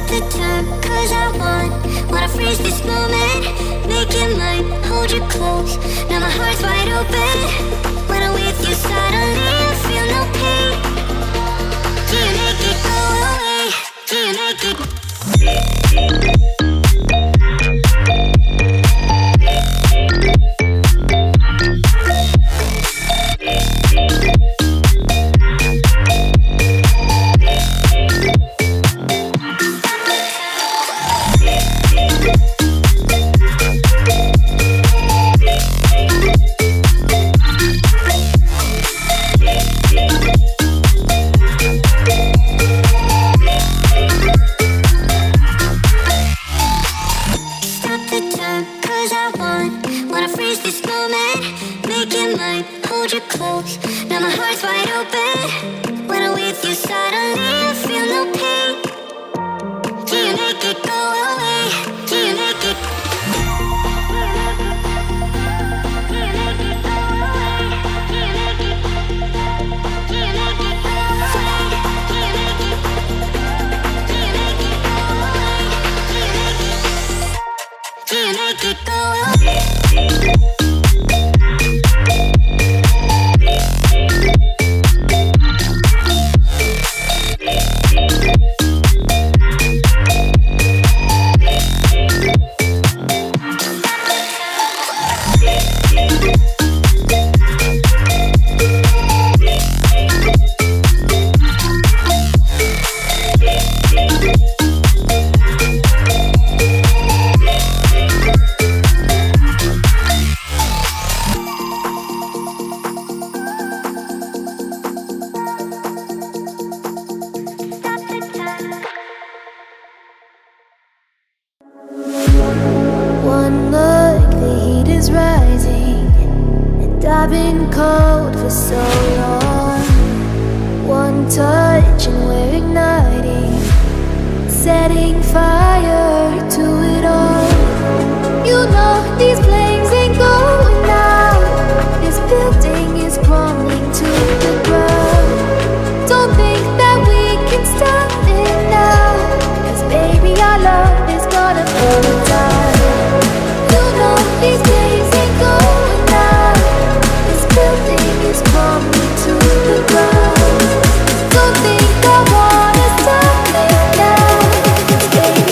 the time, cause I wanna freeze this moment. Make it mine, hold you close. Now my heart's wide open. When I'm with you, suddenly I feel no pain. Do you make it go away? Do you make it? I've been cold for so long. One touch and we're igniting, setting fire to it all. You know these flames ain't going out. This building is crumbling to the ground. Don't think that we can stop it now, 'cause baby our love is gonna burn it down. You know these flames ain't going out. This building is crumbling to the ground. Don't think I wanna stop it now, 'cause baby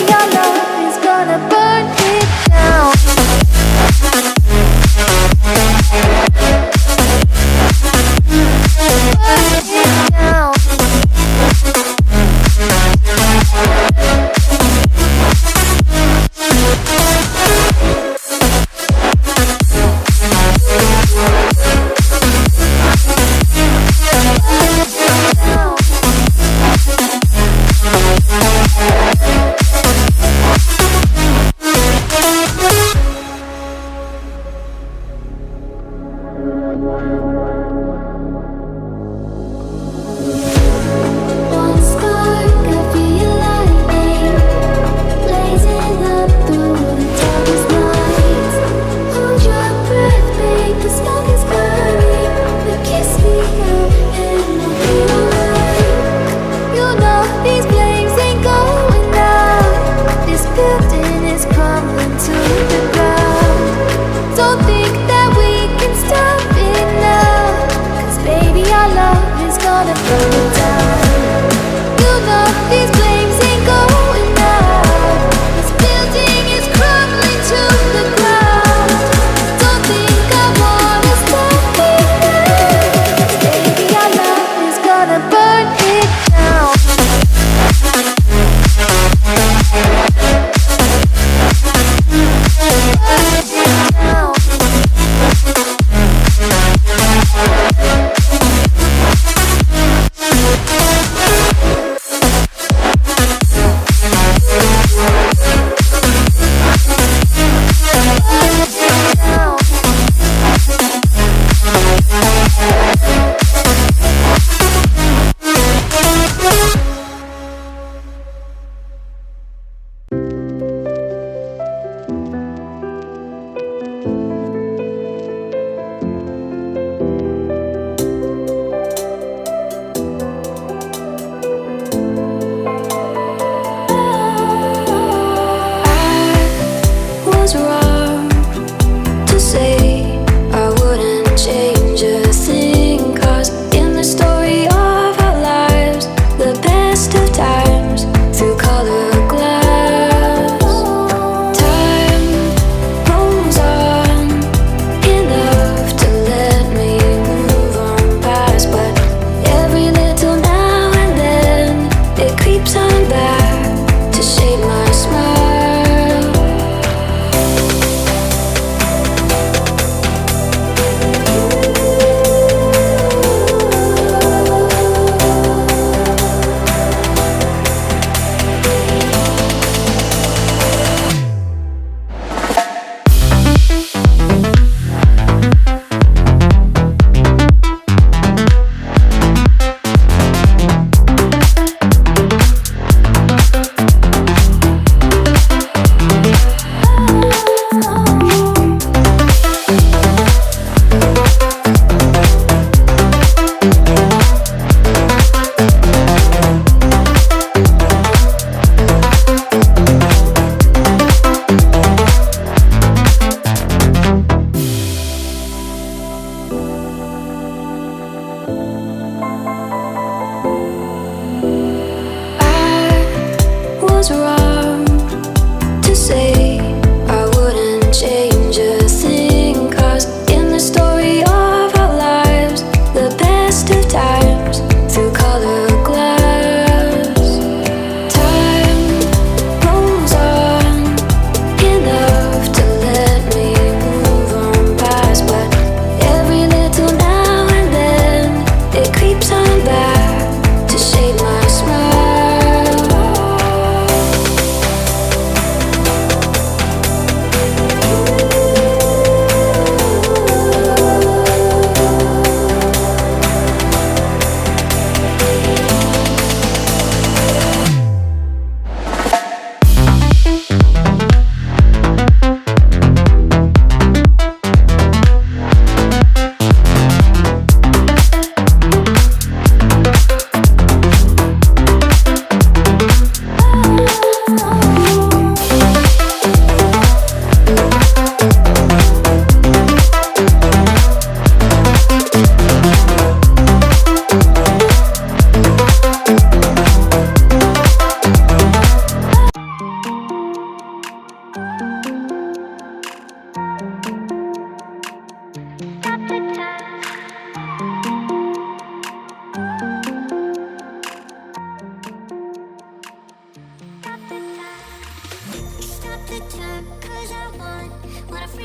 feels right.